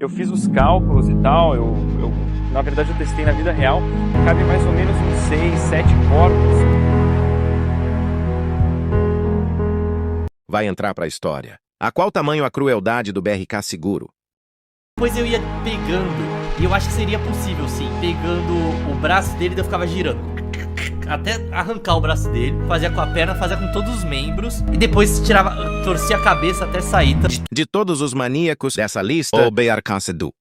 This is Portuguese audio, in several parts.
Eu fiz os cálculos e tal, na verdade eu testei na vida real, cabe mais ou menos uns 6, 7 corpos. Vai entrar pra história. A qual tamanho a crueldade do BRK Seguro? Depois eu ia pegando, e eu acho que seria possível sim, pegando o braço dele e eu ficava girando. Até arrancar o braço dele, fazia com a perna, fazia com todos os membros, e depois tirava, torcia a cabeça até sair. De todos os maníacos dessa lista, o BRK Sedu,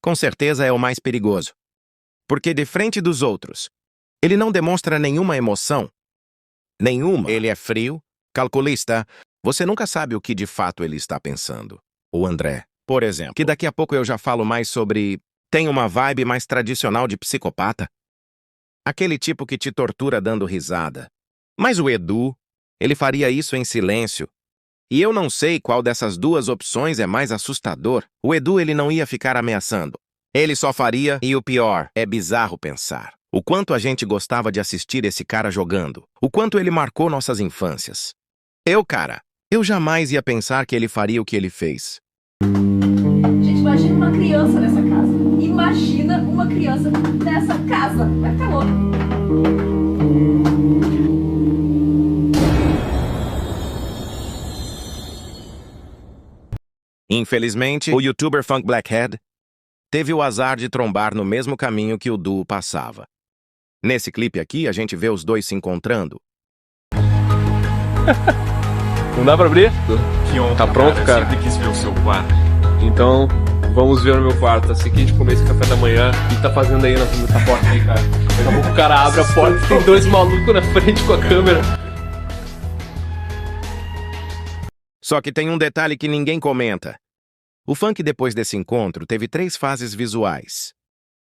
com certeza é o mais perigoso. Porque de frente dos outros, ele não demonstra nenhuma emoção. Nenhuma. Ele é frio, calculista. Você nunca sabe o que de fato ele está pensando. O André, por exemplo, que daqui a pouco eu já falo mais sobre, tem uma vibe mais tradicional de psicopata. Aquele tipo que te tortura dando risada. Mas o Edu, ele faria isso em silêncio. E eu não sei qual dessas duas opções é mais assustador. O Edu, ele não ia ficar ameaçando. Ele só faria, e o pior, é bizarro pensar. O quanto a gente gostava de assistir esse cara jogando. O quanto ele marcou nossas infâncias. Eu jamais ia pensar que ele faria o que ele fez. Gente, imagina uma criança nessa casa. Imagina uma criança nessa casa. Vai ficar louco. Infelizmente, o youtuber Funk Blackhead teve o azar de trombar no mesmo caminho que o duo passava. Nesse clipe aqui, a gente vê os dois se encontrando. Não dá pra abrir? Que honra, Tá pronto, cara? Eu sempre quis ver o seu quarto. Então, vamos ver no meu quarto. Assim que a gente comer esse café da manhã, o que tá fazendo aí nessa porta aí, cara? Daqui a pouco o cara abre a porta e tem dois malucos na frente com a câmera. Só que tem um detalhe que ninguém comenta. O Funk, depois desse encontro, teve 3 fases visuais,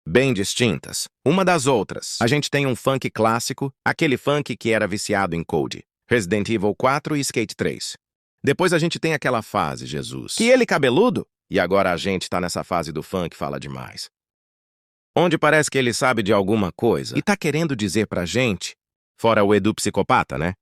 bem distintas, uma das outras. A gente tem um Funk clássico, aquele Funk que era viciado em Code, Resident Evil 4 e Skate 3. Depois a gente tem aquela fase, Jesus, que ele cabeludo, e agora a gente tá nessa fase do Funk fala demais. Onde parece que ele sabe de alguma coisa e tá querendo dizer pra gente, fora o Edu psicopata, né?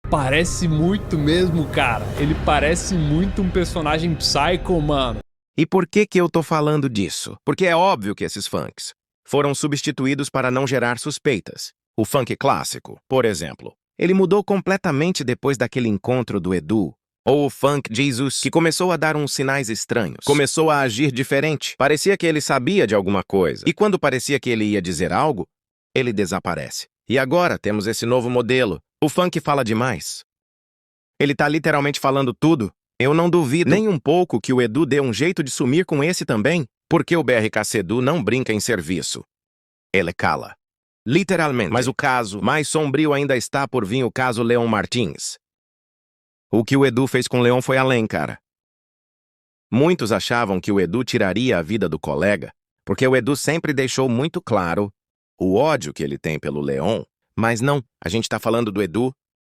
Parece muito mesmo, cara. Ele parece muito um personagem psycho, mano. E por que eu tô falando disso? Porque é óbvio que esses funks foram substituídos para não gerar suspeitas. O funk clássico, por exemplo, ele mudou completamente depois daquele encontro do Edu. Ou o funk Jesus, que começou a dar uns sinais estranhos. Começou a agir diferente. Parecia que ele sabia de alguma coisa. E quando parecia que ele ia dizer algo, ele desaparece. E agora temos esse novo modelo. O funk fala demais. Ele tá literalmente falando tudo. Eu não duvido nem um pouco que o Edu dê um jeito de sumir com esse também, porque o BRK Sedu não brinca em serviço. Ele cala. Literalmente. Mas o caso mais sombrio ainda está por vir, o caso Leon Martins. O que o Edu fez com Leon foi além, cara. Muitos achavam que o Edu tiraria a vida do colega, porque o Edu sempre deixou muito claro o ódio que ele tem pelo Leon. Mas não, a gente tá falando do Edu.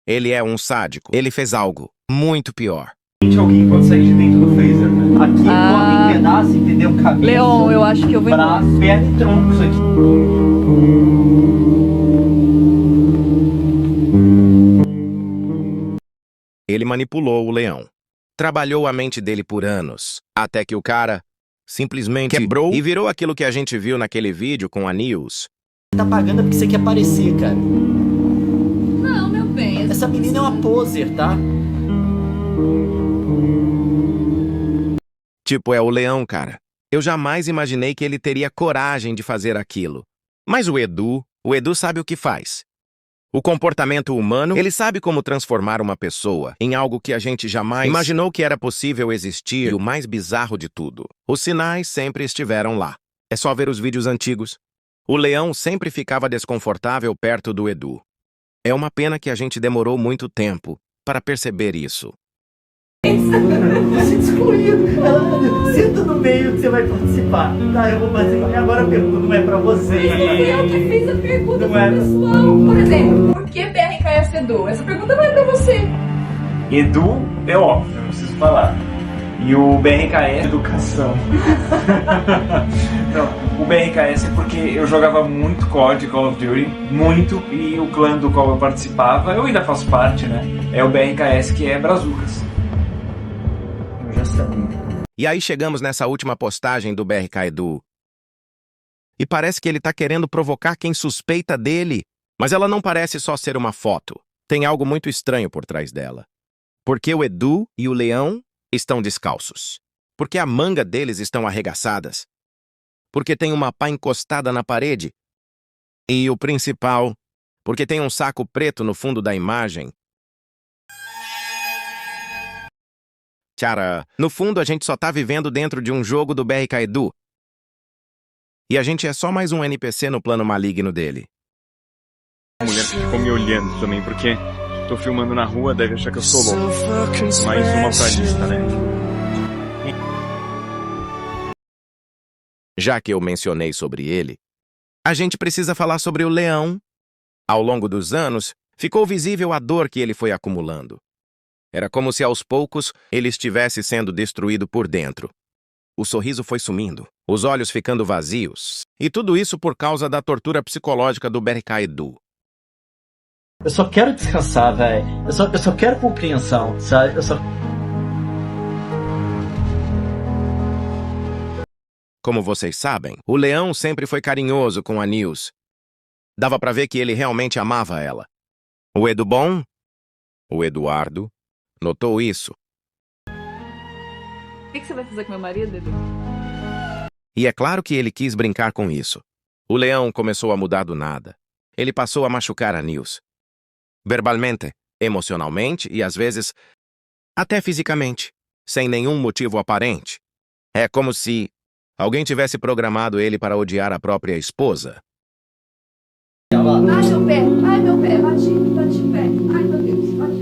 Ele é um sádico. Ele fez algo muito pior. Alguém pode sair de dentro do freezer, né? Aqui corta em pedaço, entendeu? Cabeça, Leon, eu acho que eu vou embora. braço, perna e tronco isso aqui. Ele manipulou o Leão. Trabalhou a mente dele por anos, até que o cara simplesmente quebrou e virou aquilo que a gente viu naquele vídeo com a News. Tá pagando porque você quer aparecer, cara. Não, meu bem. Essa menina é uma poser, tá? Tipo, é o Leão, cara. Eu jamais imaginei que ele teria coragem de fazer aquilo. Mas o Edu sabe o que faz. O comportamento humano, ele sabe como transformar uma pessoa em algo que a gente jamais imaginou que era possível existir. E o mais bizarro de tudo, os sinais sempre estiveram lá. É só ver os vídeos antigos. O Leão sempre ficava desconfortável perto do Edu. É uma pena que a gente demorou muito tempo para perceber isso. Você excluído. Senta no meio que você vai participar. Tá, eu vou participar. E agora a pergunta não é pra você. Fui eu que fiz a pergunta Não é. pro pessoal. Por exemplo, por que BRKS Edu? Essa pergunta não é pra você. Edu é óbvio, não preciso falar. E o BRKS é educação. Não, o BRKS é porque eu jogava muito COD, Call of Duty, muito, e o clã do qual eu participava, eu ainda faço parte, né? É o BRKS, que é Brazucas. Eu já sabia. E aí chegamos nessa última postagem do BRK Edu. E parece que ele tá querendo provocar quem suspeita dele. Mas ela não parece só ser uma foto. Tem algo muito estranho por trás dela. Porque o Edu e o Leão estão descalços. Porque a manga deles estão arregaçadas. Porque tem uma pá encostada na parede. E o principal, porque tem um saco preto no fundo da imagem. Tchara, no fundo a gente só tá vivendo dentro de um jogo do BRK Edu. E a gente é só mais um NPC no plano maligno dele. A mulher que ficou me olhando também, porque tô filmando na rua, deve achar que eu sou louco. Mais uma pra lista, né? Já que eu mencionei sobre ele, a gente precisa falar sobre o Leão. Ao longo dos anos, ficou visível a dor que ele foi acumulando. Era como se aos poucos ele estivesse sendo destruído por dentro. O sorriso foi sumindo, os olhos ficando vazios, e tudo isso por causa da tortura psicológica do BRK Edu. Eu só quero descansar, velho. Eu só quero compreensão, sabe? Como vocês sabem, o Leão sempre foi carinhoso com a Nils. Dava pra ver que ele realmente amava ela. O Edu bom, o Eduardo, notou isso. O que você vai fazer com meu marido, Edu? E é claro que ele quis brincar com isso. O Leão começou a mudar do nada. Ele passou a machucar a Nils. Verbalmente, emocionalmente e, às vezes, até fisicamente, sem nenhum motivo aparente. É como se alguém tivesse programado ele para odiar a própria esposa. Ai, meu pé! Ai, meu pé! Bati o pé! Ai, meu Deus! Bati!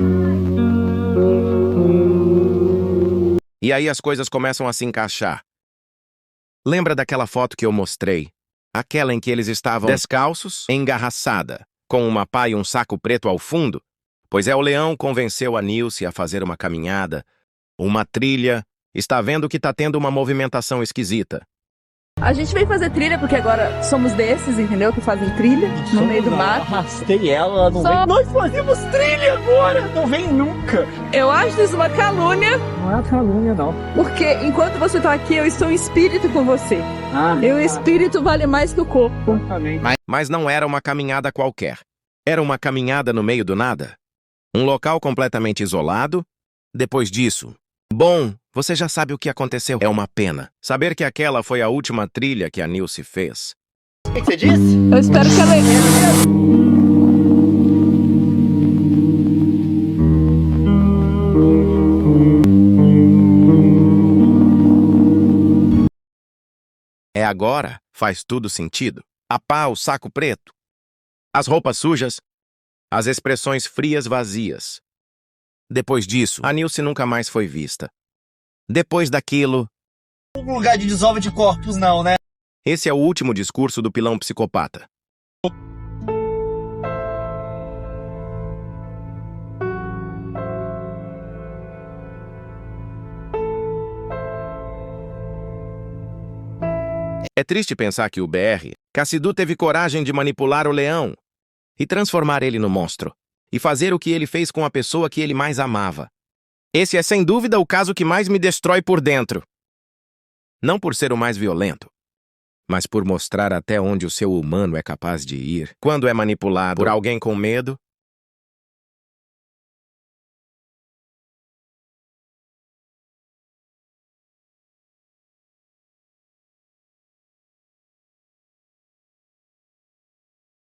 E aí as coisas começam a se encaixar. Lembra daquela foto que eu mostrei? Aquela em que eles estavam descalços, engarraçada, com uma pá e um saco preto ao fundo? Pois o Leão convenceu a Nilce a fazer uma caminhada, uma trilha. Está vendo que tá tendo uma movimentação esquisita. A gente veio fazer trilha porque agora somos desses, entendeu? Que fazem trilha no meio do mato. Arrastei ela, não Só- vem. Nós fazemos trilha agora! Não vem nunca! Eu acho isso uma calúnia, Não é calúnia, não. porque enquanto você tá aqui, eu estou em espírito com você. Ah, E o espírito vale mais que o corpo. também. Mas não era uma caminhada qualquer. Era uma caminhada no meio do nada. Um local completamente isolado. Depois disso, bom, você já sabe o que aconteceu. É uma pena saber que aquela foi a última trilha que a Nilce fez. O que você disse? Eu espero que ela... É agora, faz tudo sentido. A pá, o saco preto. As roupas sujas. As expressões frias vazias. Depois disso, a Nilce nunca mais foi vista. Depois daquilo, Um lugar de desova de corpos, não, né? esse é o último discurso do pilão psicopata. É triste pensar que o BR, Cassidu teve coragem de manipular o Leão e transformar ele no monstro, e fazer o que ele fez com a pessoa que ele mais amava. Esse é sem dúvida o caso que mais me destrói por dentro. Não por ser o mais violento, mas por mostrar até onde o seu humano é capaz de ir quando é manipulado por alguém com medo